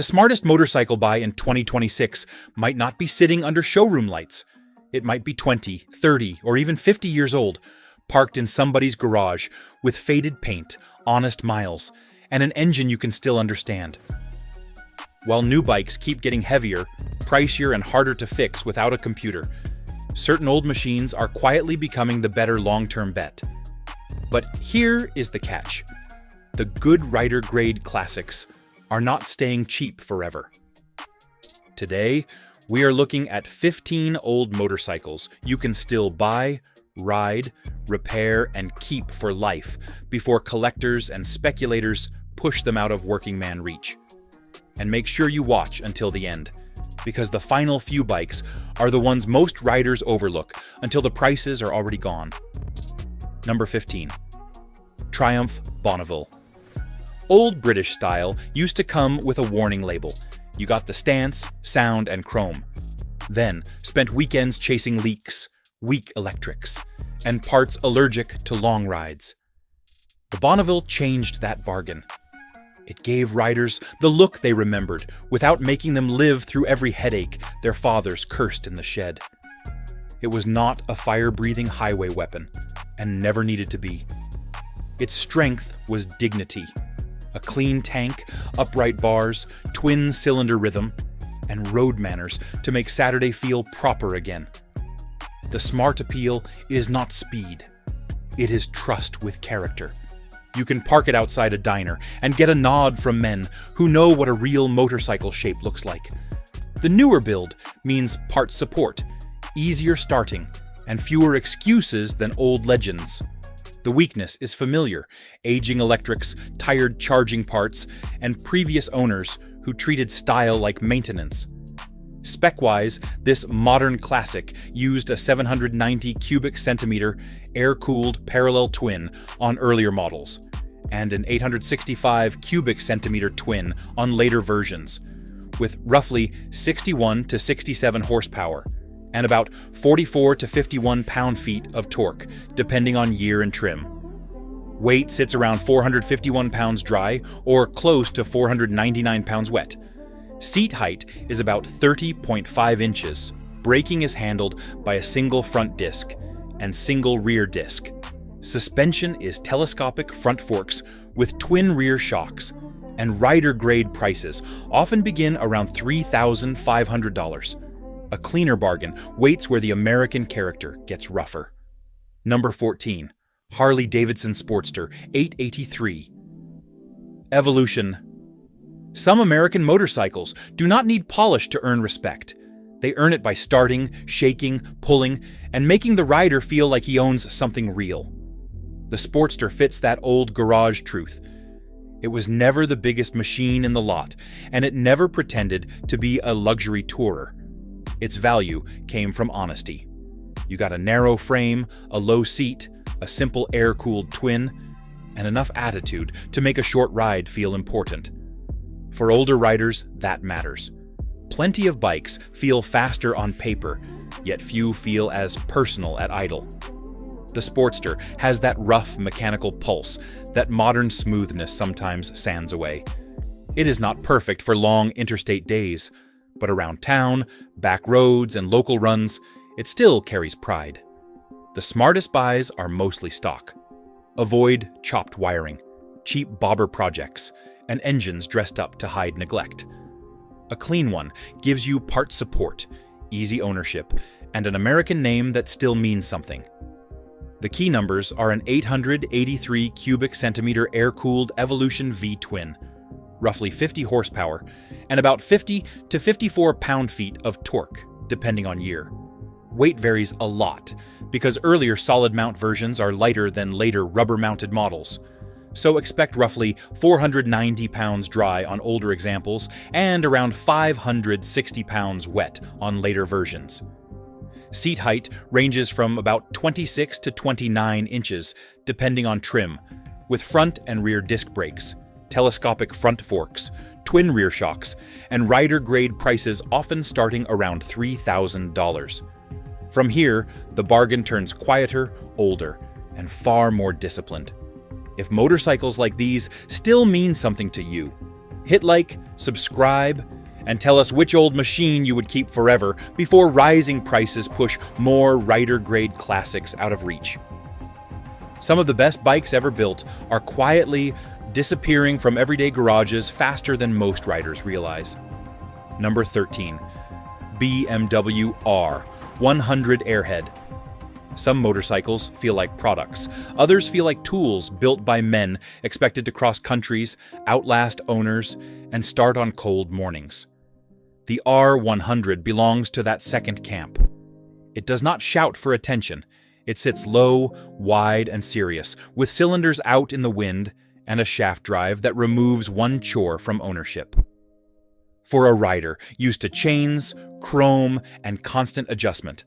The smartest motorcycle buy in 2026 might not be sitting under showroom lights. It might be 20, 30, or even 50 years old, parked in somebody's garage with faded paint, honest miles, and an engine you can still understand. While new bikes keep getting heavier, pricier, and harder to fix without a computer, certain old machines are quietly becoming the better long-term bet. But here is the catch. The good rider-grade classics are not staying cheap forever. Today, we are looking at 15 old motorcycles you can still buy, ride, repair, and keep for life before collectors and speculators push them out of working man reach. And make sure you watch until the end, because the final few bikes are the ones most riders overlook until the prices are already gone. Number 15. Triumph Bonneville. Old British style used to come with a warning label. You got the stance, sound, and chrome. Then spent weekends chasing leaks, weak electrics, and parts allergic to long rides. The Bonneville changed that bargain. It gave riders the look they remembered without making them live through every headache their fathers cursed in the shed. It was not a fire-breathing highway weapon, and never needed to be. Its strength was dignity. A clean tank, upright bars, twin-cylinder rhythm, and road manners to make Saturday feel proper again. The smart appeal is not speed. It is trust with character. You can park it outside a diner and get a nod from men who know what a real motorcycle shape looks like. The newer build means part support, easier starting, and fewer excuses than old legends. The weakness is familiar: aging electrics, tired charging parts, and previous owners who treated style like maintenance. Spec-wise, this modern classic used a 790 cubic centimeter air-cooled parallel twin on earlier models, and an 865 cubic centimeter twin on later versions, with roughly 61 to 67 horsepower, and about 44 to 51 pound-feet of torque, depending on year and trim. Weight sits around 451 pounds dry, or close to 499 pounds wet. Seat height is about 30.5 inches. Braking is handled by a single front disc and single rear disc. Suspension is telescopic front forks with twin rear shocks, and rider-grade prices often begin around $3,500. A cleaner bargain waits where the American character gets rougher. Number 14. Harley-Davidson Sportster 883. Evolution. Some American motorcycles do not need polish to earn respect. They earn it by starting, shaking, pulling, and making the rider feel like he owns something real. The Sportster fits that old garage truth. It was never the biggest machine in the lot, and it never pretended to be a luxury tourer. Its value came from honesty. You got a narrow frame, a low seat, a simple air-cooled twin, and enough attitude to make a short ride feel important. For older riders, that matters. Plenty of bikes feel faster on paper, yet few feel as personal at idle. The Sportster has that rough mechanical pulse that modern smoothness sometimes sands away. It is not perfect for long interstate days, but around town, back roads, and local runs, it still carries pride. The smartest buys are mostly stock. Avoid chopped wiring, cheap bobber projects, and engines dressed up to hide neglect. A clean one gives you part support, easy ownership, and an American name that still means something. The key numbers are an 883 cubic centimeter air-cooled Evolution V twin, roughly 50 horsepower, and about 50 to 54 pound-feet of torque, depending on year. Weight varies a lot, because earlier solid mount versions are lighter than later rubber-mounted models. So expect roughly 490 pounds dry on older examples and around 560 pounds wet on later versions. Seat height ranges from about 26 to 29 inches, depending on trim, with front and rear disc brakes, telescopic front forks, twin rear shocks, and rider-grade prices often starting around $3,000. From here, the bargain turns quieter, older, and far more disciplined. If motorcycles like these still mean something to you, Hit like, subscribe, and tell us which old machine you would keep forever before rising prices push more rider-grade classics out of reach. Some of the best bikes ever built are quietly disappearing from everyday garages faster than most riders realize. Number 13. BMW R100 Airhead. Some motorcycles feel like products. Others feel like tools built by men expected to cross countries, outlast owners, and start on cold mornings. The R100 belongs to that second camp. It does not shout for attention. It sits low, wide, and serious, with cylinders out in the wind and a shaft drive that removes one chore from ownership. For a rider used to chains, chrome, and constant adjustment,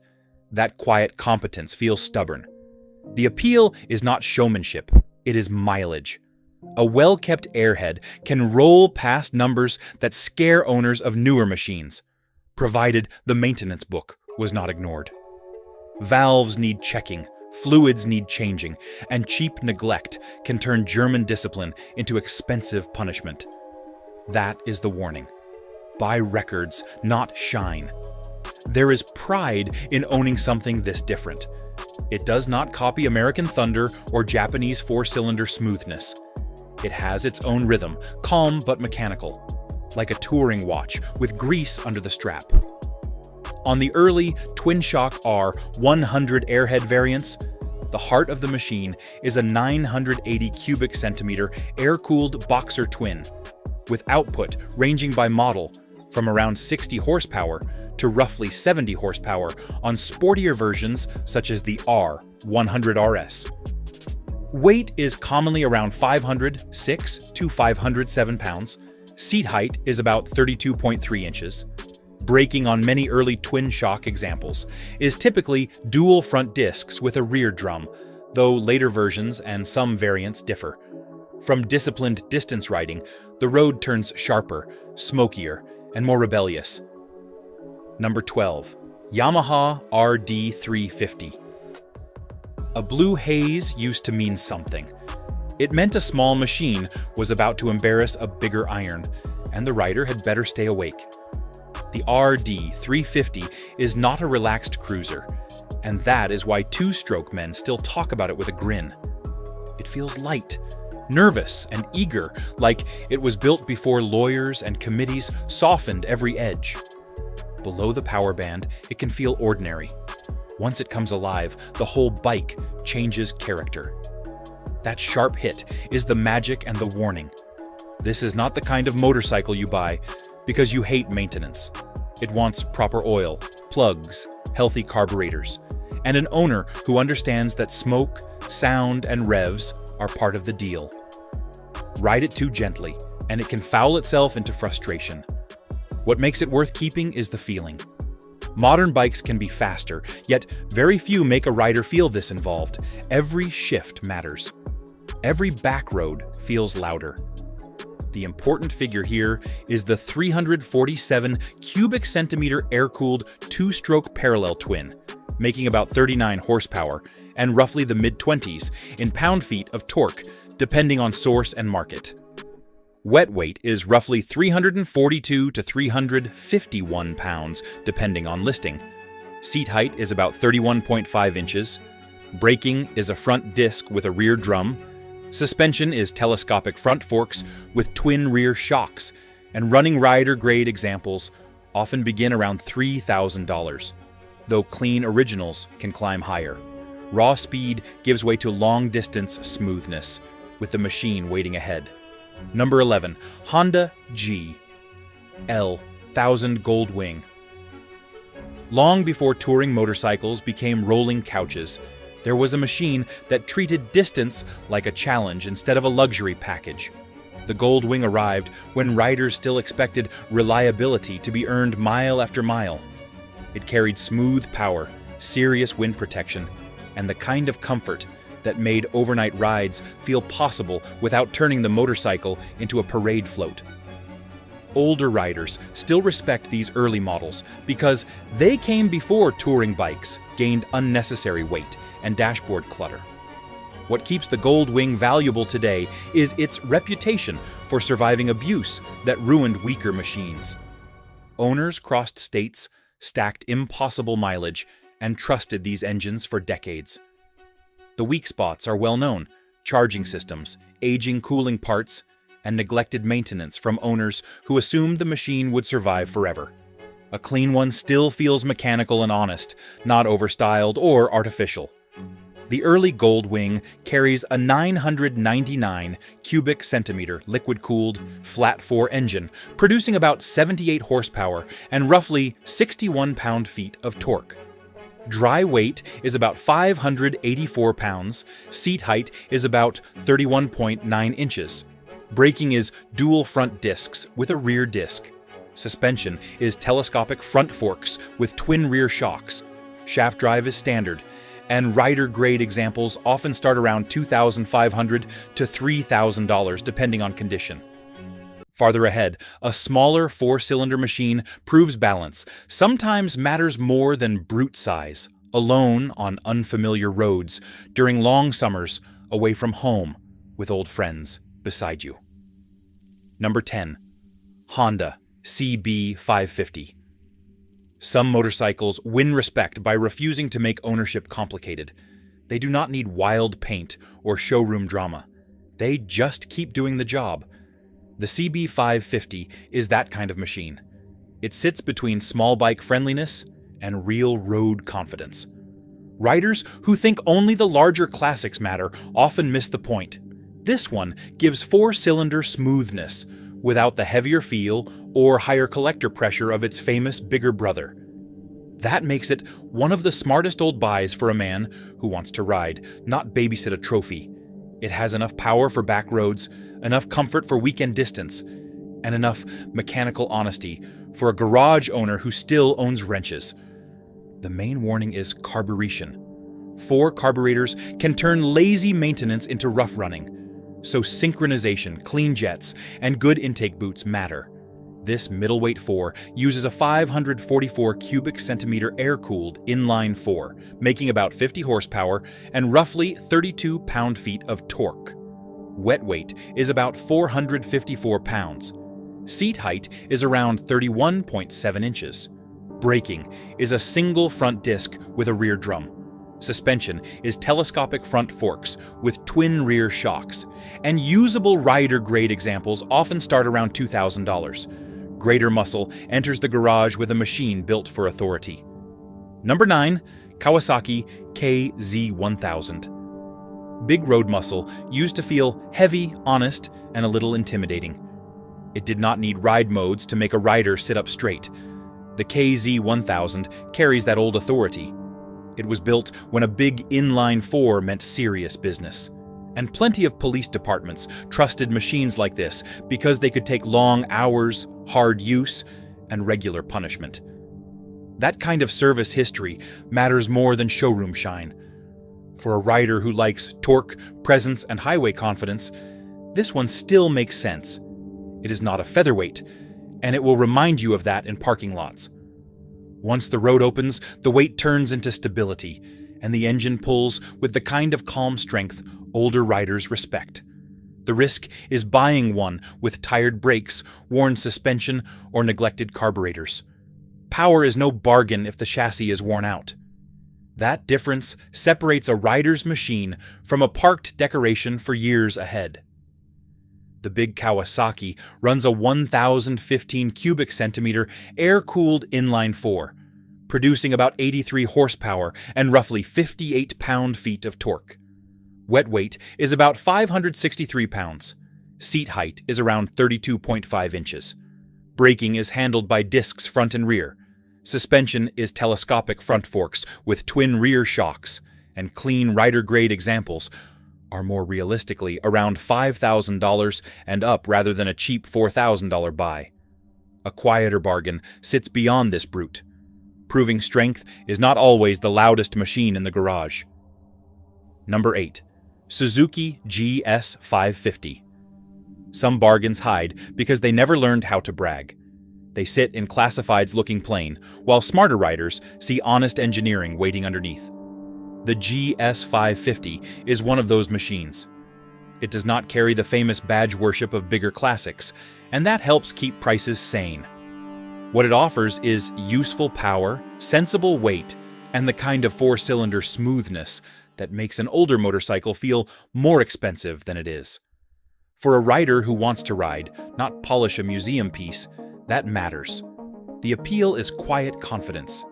that quiet competence feels stubborn. The appeal is not showmanship, it is mileage. A well-kept Airhead can roll past numbers that scare owners of newer machines, provided the maintenance book was not ignored. Valves need checking, fluids need changing, and cheap neglect can turn German discipline into expensive punishment. That is the warning. Buy records, not shine. There is pride in owning something this different. It does not copy American Thunder or Japanese four-cylinder smoothness. It has its own rhythm, calm but mechanical, like a touring watch with grease under the strap. On the early twin-shock R100 Airhead variants, the heart of the machine is a 980 cubic centimeter air-cooled boxer twin, with output ranging by model from around 60 horsepower to roughly 70 horsepower on sportier versions such as the R100 RS. Weight is commonly around 506 to 507 pounds. Seat height is about 32.3 inches. Braking on many early twin-shock examples is typically dual front discs with a rear drum, though later versions and some variants differ. From disciplined distance riding, the road turns sharper, smokier, and more rebellious. Number 12. Yamaha RD350. A blue haze used to mean something. It meant a small machine was about to embarrass a bigger iron, and the rider had better stay awake. The RD350 is not a relaxed cruiser, and that is why two-stroke men still talk about it with a grin. It feels light, nervous, and eager, like it was built before lawyers and committees softened every edge. Below the power band, it can feel ordinary. Once it comes alive, the whole bike changes character. That sharp hit is the magic and the warning. This is not the kind of motorcycle you buy because you hate maintenance. It wants proper oil, plugs, healthy carburetors, and an owner who understands that smoke, sound, and revs are part of the deal. Ride it too gently, and it can foul itself into frustration. What makes it worth keeping is the feeling. Modern bikes can be faster, yet very few make a rider feel this involved. Every shift matters. Every back road feels louder. The important figure here is the 347 cubic centimeter air-cooled two-stroke parallel twin, making about 39 horsepower and roughly the mid-20s in pound-feet of torque, depending on source and market. Wet weight is roughly 342 to 351 pounds, depending on listing. Seat height is about 31.5 inches. Braking is a front disc with a rear drum. Suspension is telescopic front forks with twin rear shocks, and running rider-grade examples often begin around $3,000, though clean originals can climb higher. Raw speed gives way to long-distance smoothness, with the machine waiting ahead. Number 11. Honda GL1000 Gold Wing. Long before touring motorcycles became rolling couches, there was a machine that treated distance like a challenge instead of a luxury package. The Gold Wing arrived when riders still expected reliability to be earned mile after mile. It carried smooth power, serious wind protection, and the kind of comfort that made overnight rides feel possible without turning the motorcycle into a parade float. Older riders still respect these early models because they came before touring bikes gained unnecessary weight and dashboard clutter. What keeps the Gold Wing valuable today is its reputation for surviving abuse that ruined weaker machines. Owners crossed states, stacked impossible mileage, and trusted these engines for decades. The weak spots are well known: charging systems, aging cooling parts, and neglected maintenance from owners who assumed the machine would survive forever. A clean one still feels mechanical and honest, not overstyled or artificial. The early Gold Wing carries a 999 cubic centimeter liquid-cooled, flat-4 engine, producing about 78 horsepower and roughly 61 pound-feet of torque. Dry weight is about 584 pounds, seat height is about 31.9 inches. Braking is dual front discs with a rear disc. Suspension is telescopic front forks with twin rear shocks. Shaft drive is standard, and rider-grade examples often start around $2,500 to $3,000 depending on condition. Farther ahead, a smaller 4-cylinder machine proves balance, sometimes matters more than brute size, alone on unfamiliar roads, during long summers, away from home, with old friends beside you. Number 10. Honda CB550. Some motorcycles win respect by refusing to make ownership complicated. They do not need wild paint or showroom drama. They just keep doing the job. The CB550 is that kind of machine. It sits between small bike friendliness and real road confidence. Riders who think only the larger classics matter often miss the point. This one gives 4-cylinder smoothness without the heavier feel or higher collector pressure of its famous bigger brother. That makes it one of the smartest old buys for a man who wants to ride, not babysit a trophy. It has enough power for back roads, enough comfort for weekend distance, and enough mechanical honesty for a garage owner who still owns wrenches. The main warning is carburation. 4 carburetors can turn lazy maintenance into rough running. So synchronization, clean jets, and good intake boots matter. This middleweight 4 uses a 544 cubic centimeter air-cooled inline 4, making about 50 horsepower and roughly 32 pound-feet of torque. Wet weight is about 454 pounds. Seat height is around 31.7 inches. Braking is a single front disc with a rear drum. Suspension is telescopic front forks with twin rear shocks, and usable rider-grade examples often start around $2,000. Greater muscle enters the garage with a machine built for authority. Number 9. Kawasaki KZ1000. Big road muscle used to feel heavy, honest, and a little intimidating. It did not need ride modes to make a rider sit up straight. The KZ1000 carries that old authority. It was built when a big inline 4 meant serious business. And plenty of police departments trusted machines like this because they could take long hours, hard use, and regular punishment. That kind of service history matters more than showroom shine. For a rider who likes torque, presence, and highway confidence, this one still makes sense. It is not a featherweight, and it will remind you of that in parking lots. Once the road opens, the weight turns into stability, and the engine pulls with the kind of calm strength older riders respect. The risk is buying one with tired brakes, worn suspension, or neglected carburetors. Power is no bargain if the chassis is worn out. That difference separates a rider's machine from a parked decoration for years ahead. The big Kawasaki runs a 1,015 cubic centimeter air-cooled inline 4, producing about 83 horsepower and roughly 58 pound-feet of torque. Wet weight is about 563 pounds. Seat height is around 32.5 inches. Braking is handled by discs front and rear. Suspension is telescopic front forks with twin rear shocks, and clean rider-grade examples are more realistically around $5,000 and up rather than a cheap $4,000 buy. A quieter bargain sits beyond this brute. Proving strength is not always the loudest machine in the garage. Number 8. Suzuki GS550. Some bargains hide because they never learned how to brag. They sit in classifieds looking plain, while smarter riders see honest engineering waiting underneath. The GS550 is one of those machines. It does not carry the famous badge worship of bigger classics, and that helps keep prices sane. What it offers is useful power, sensible weight, and the kind of four-cylinder smoothness that makes an older motorcycle feel more expensive than it is. For a rider who wants to ride, not polish a museum piece, that matters. The appeal is quiet confidence.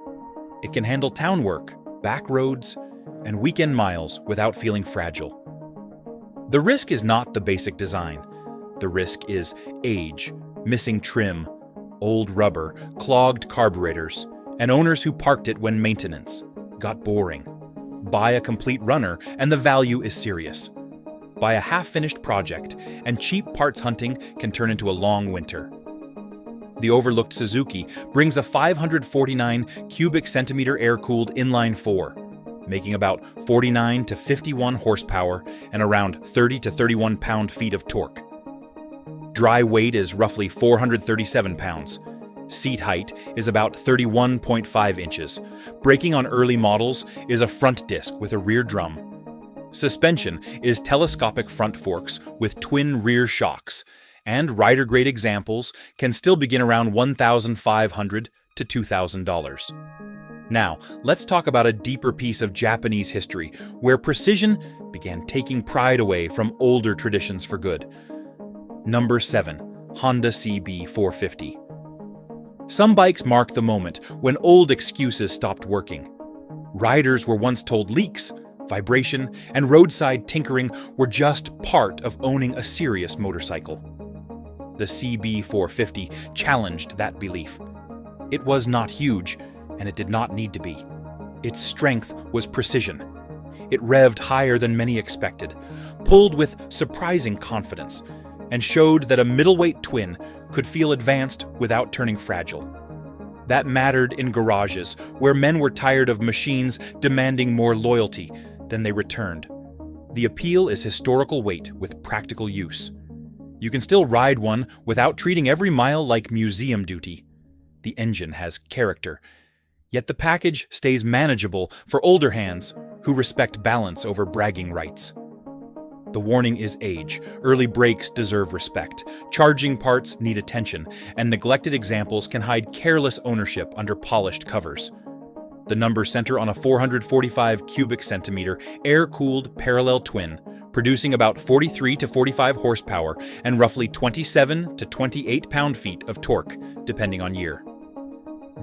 It can handle town work, back roads, and weekend miles without feeling fragile. The risk is not the basic design. The risk is age, missing trim, old rubber, clogged carburetors, and owners who parked it when maintenance got boring. Buy a complete runner and the value is serious. Buy a half-finished project and cheap parts hunting can turn into a long winter. The overlooked Suzuki brings a 549 cubic centimeter air-cooled inline-4, making about 49 to 51 horsepower and around 30 to 31 pound-feet of torque. Dry weight is roughly 437 pounds. Seat height is about 31.5 inches. Braking on early models is a front disc with a rear drum. Suspension is telescopic front forks with twin rear shocks, and rider-grade examples can still begin around $1,500 to $2,000. Now, let's talk about a deeper piece of Japanese history where precision began taking pride away from older traditions for good. Number 7. Honda CB450. Some bikes mark the moment when old excuses stopped working. Riders were once told leaks, vibration, and roadside tinkering were just part of owning a serious motorcycle. The CB450 challenged that belief. It was not huge, and it did not need to be. Its strength was precision. It revved higher than many expected, pulled with surprising confidence, and showed that a middleweight twin could feel advanced without turning fragile. That mattered in garages, where men were tired of machines demanding more loyalty than they returned. The appeal is historical weight with practical use. You can still ride one without treating every mile like museum duty. The engine has character, yet the package stays manageable for older hands who respect balance over bragging rights. The warning is age. Early brakes deserve respect. Charging parts need attention, and neglected examples can hide careless ownership under polished covers. The numbers center on a 445 cubic centimeter air-cooled parallel twin, producing about 43 to 45 horsepower and roughly 27 to 28 pound-feet of torque, depending on year.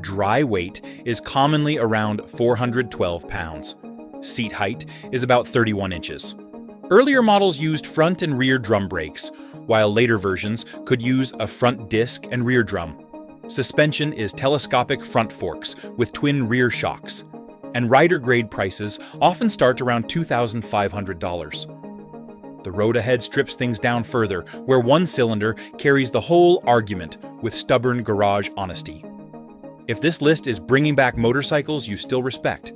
Dry weight is commonly around 412 pounds. Seat height is about 31 inches. Earlier models used front and rear drum brakes, while later versions could use a front disc and rear drum. Suspension is telescopic front forks with twin rear shocks, and rider-grade prices often start around $2,500. The road ahead strips things down further, where one cylinder carries the whole argument with stubborn garage honesty. If this list is bringing back motorcycles you still respect,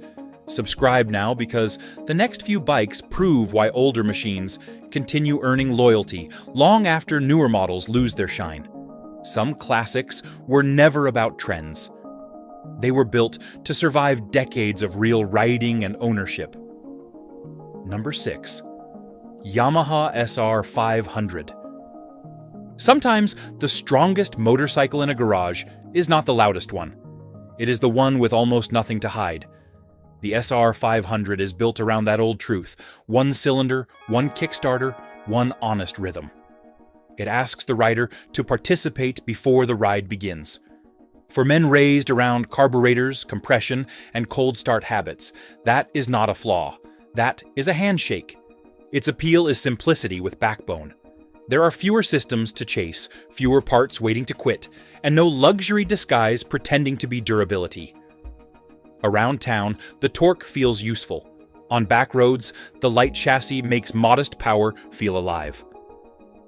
subscribe now because the next few bikes prove why older machines continue earning loyalty long after newer models lose their shine. Some classics were never about trends. They were built to survive decades of real riding and ownership. Number 6. Yamaha SR500. Sometimes the strongest motorcycle in a garage is not the loudest one. It is the one with almost nothing to hide. The SR500 is built around that old truth: one cylinder, one kickstarter, one honest rhythm. It asks the rider to participate before the ride begins. For men raised around carburetors, compression, and cold start habits, that is not a flaw. That is a handshake. Its appeal is simplicity with backbone. There are fewer systems to chase, fewer parts waiting to quit, and no luxury disguise pretending to be durability. Around town, the torque feels useful. On back roads, the light chassis makes modest power feel alive.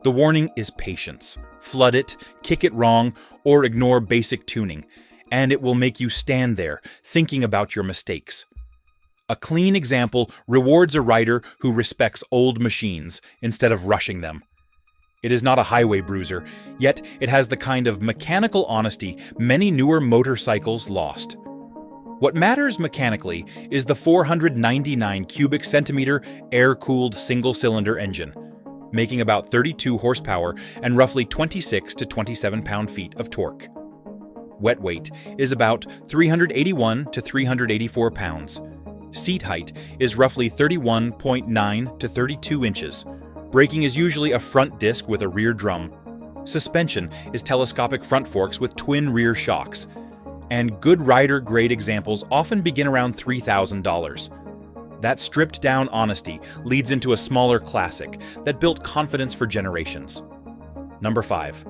The warning is patience. Flood it, kick it wrong, or ignore basic tuning, and it will make you stand there, thinking about your mistakes. A clean example rewards a rider who respects old machines instead of rushing them. It is not a highway bruiser, yet it has the kind of mechanical honesty many newer motorcycles lost. What matters mechanically is the 499 cubic centimeter air-cooled single-cylinder engine, making about 32 horsepower and roughly 26 to 27 pound-feet of torque. Wet weight is about 381 to 384 pounds. Seat height is roughly 31.9 to 32 inches. Braking is usually a front disc with a rear drum. Suspension is telescopic front forks with twin rear shocks. And good rider grade examples often begin around $3,000. That stripped down honesty leads into a smaller classic that built confidence for generations. Number 5.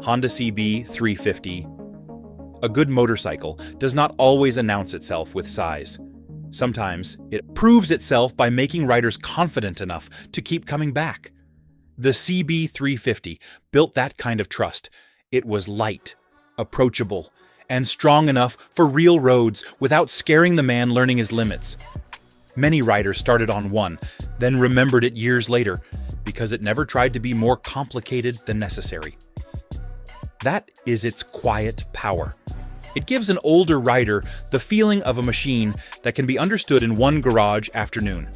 Honda CB350. A good motorcycle does not always announce itself with size. Sometimes it proves itself by making riders confident enough to keep coming back. The CB350 built that kind of trust. It was light, approachable, and strong enough for real roads without scaring the man learning his limits. Many riders started on one, then remembered it years later because it never tried to be more complicated than necessary. That is its quiet power. It gives an older rider the feeling of a machine that can be understood in one garage afternoon.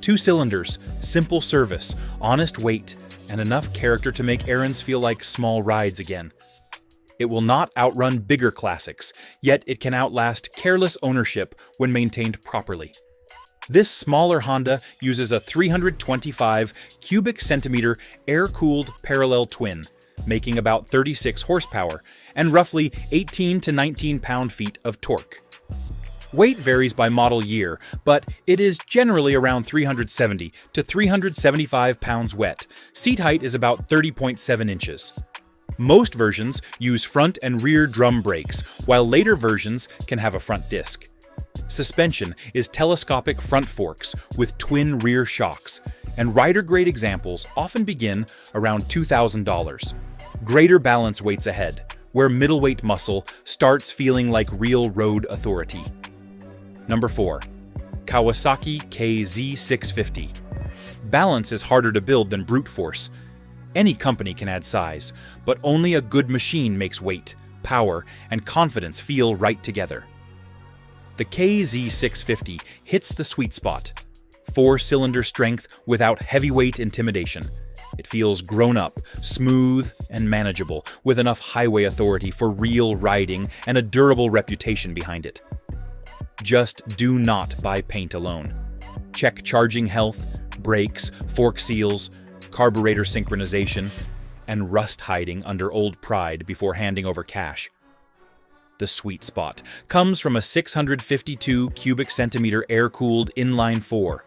2 cylinders, simple service, honest weight, and enough character to make errands feel like small rides again. It will not outrun bigger classics, yet it can outlast careless ownership when maintained properly. This smaller Honda uses a 325 cubic centimeter air-cooled parallel twin, making about 36 horsepower and roughly 18 to 19 pound-feet of torque. Weight varies by model year, but it is generally around 370 to 375 pounds wet. Seat height is about 30.7 inches. Most versions use front and rear drum brakes, while later versions can have a front disc. Suspension is telescopic front forks with twin rear shocks, and rider-grade examples often begin around $2,000. Greater balance waits ahead, where middleweight muscle starts feeling like real road authority. Number 4. Kawasaki KZ650. Balance is harder to build than brute force. Any company can add size, but only a good machine makes weight, power, and confidence feel right together. The KZ650 hits the sweet spot. 4-cylinder strength without heavyweight intimidation. It feels grown up, smooth, and manageable, with enough highway authority for real riding and a durable reputation behind it. Just do not buy paint alone. Check charging health, brakes, fork seals, carburetor synchronization, and rust hiding under old pride before handing over cash. The sweet spot comes from a 652 cubic centimeter air-cooled inline-4,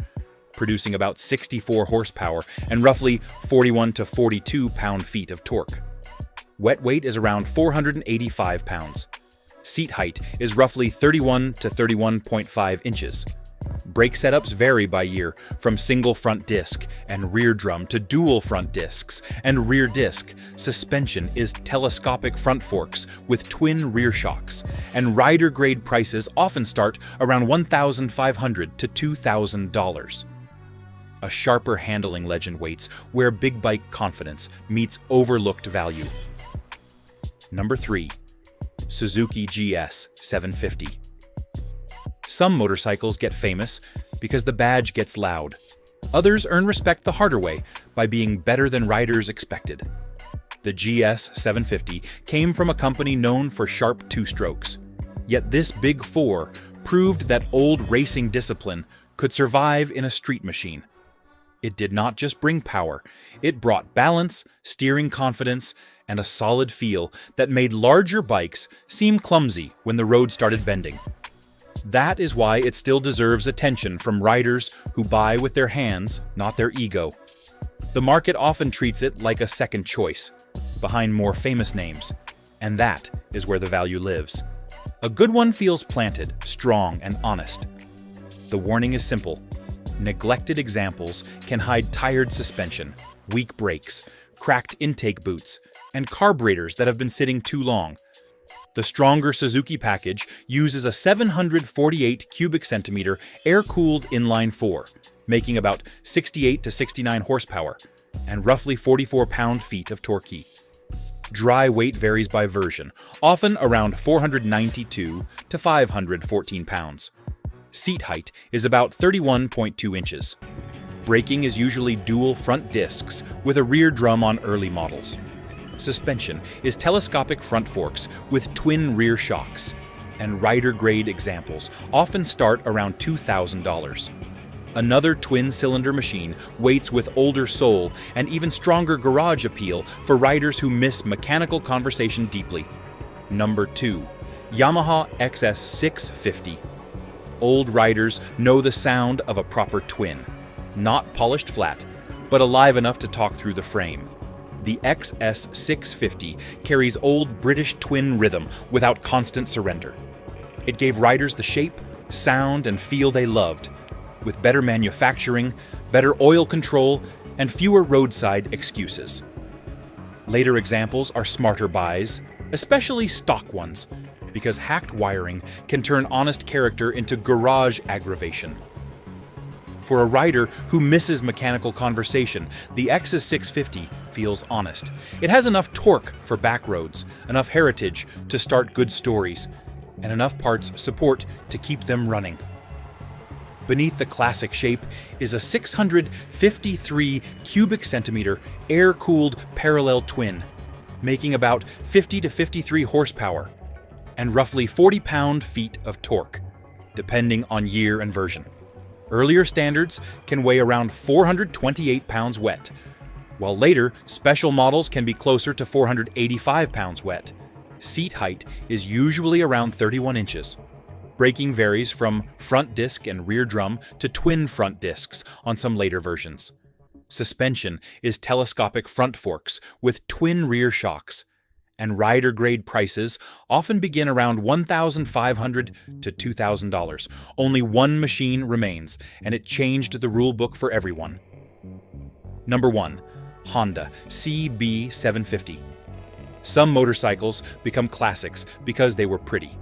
producing about 64 horsepower and roughly 41 to 42 pound-feet of torque. Wet weight is around 485 pounds. Seat height is roughly 31 to 31.5 inches. Brake setups vary by year, from single front disc and rear drum to dual front discs and rear disc. Suspension is telescopic front forks with twin rear shocks, and rider-grade prices often start around $1,500 to $2,000. A sharper handling legend waits where big bike confidence meets overlooked value. Number 3. Suzuki GS750. Some motorcycles get famous because the badge gets loud. Others earn respect the harder way by being better than riders expected. The GS750 came from a company known for sharp two-strokes. Yet this Big Four proved that old racing discipline could survive in a street machine. It did not just bring power, it brought balance, steering confidence, and a solid feel that made larger bikes seem clumsy when the road started bending. That is why it still deserves attention from riders who buy with their hands, not their ego. The market often treats it like a second choice, behind more famous names, and that is where the value lives. A good one feels planted, strong, and honest. The warning is simple. Neglected examples can hide tired suspension, weak brakes, cracked intake boots, and carburetors that have been sitting too long. The stronger Suzuki package uses a 748 cubic centimeter air-cooled inline-4, making about 68 to 69 horsepower and roughly 44 pound-feet of torque. Dry weight varies by version, often around 492 to 514 pounds. Seat height is about 31.2 inches. Braking is usually dual front discs with a rear drum on early models. Suspension is telescopic front forks with twin rear shocks, and rider-grade examples often start around $2,000. Another twin-cylinder machine waits with older soul and even stronger garage appeal for riders who miss mechanical conversation deeply. Number 2. Yamaha XS650. Old riders know the sound of a proper twin. Not polished flat, but alive enough to talk through the frame. The XS650 carries old British twin rhythm without constant surrender. It gave riders the shape, sound, and feel they loved, with better manufacturing, better oil control, and fewer roadside excuses. Later examples are smarter buys, especially stock ones, because hacked wiring can turn honest character into garage aggravation. For a rider who misses mechanical conversation, the XS650 feels honest. It has enough torque for back roads, enough heritage to start good stories, and enough parts support to keep them running. Beneath the classic shape is a 653 cubic centimeter air-cooled parallel twin, making about 50 to 53 horsepower and roughly 40 pound-feet of torque, depending on year and version. Earlier standards can weigh around 428 pounds wet, while later special models can be closer to 485 pounds wet. Seat height is usually around 31 inches. Braking varies from front disc and rear drum to twin front discs on some later versions. Suspension is telescopic front forks with twin rear shocks, and rider-grade prices often begin around $1,500 to $2,000. Only one machine remains, and it changed the rule book for everyone. Number 1. Honda CB750. Some motorcycles become classics because they were pretty.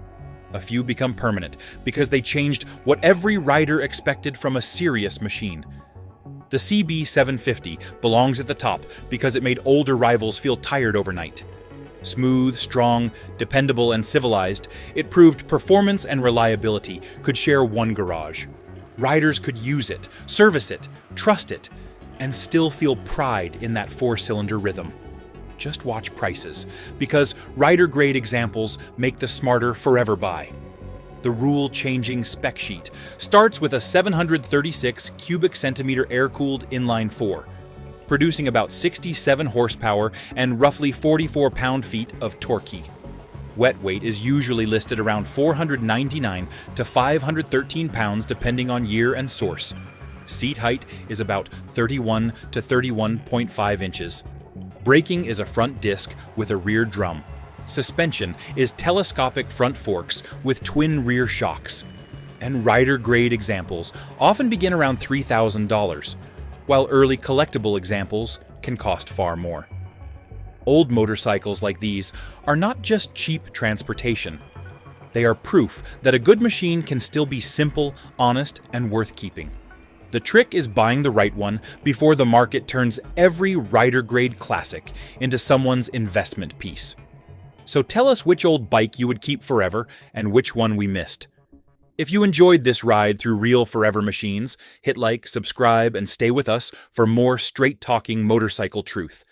A few become permanent because they changed what every rider expected from a serious machine. The CB750 belongs at the top because it made older rivals feel tired overnight. Smooth, strong, dependable, and civilized, it proved performance and reliability could share one garage. Riders could use it, service it, trust it, and still feel pride in that four-cylinder rhythm. Just watch prices, because rider-grade examples make the smarter forever buy. The rule-changing spec sheet starts with a 736 cubic centimeter air-cooled inline 4, producing about 67 horsepower and roughly 44 pound-feet of torque. Wet weight is usually listed around 499 to 513 pounds depending on year and source. Seat height is about 31 to 31.5 inches. Braking is a front disc with a rear drum. Suspension is telescopic front forks with twin rear shocks. And rider-grade examples often begin around $3,000, while early collectible examples can cost far more. Old motorcycles like these are not just cheap transportation. They are proof that a good machine can still be simple, honest, and worth keeping. The trick is buying the right one before the market turns every rider-grade classic into someone's investment piece. So tell us which old bike you would keep forever and which one we missed. If you enjoyed this ride through real forever machines, hit like, subscribe, and stay with us for more straight-talking motorcycle truth.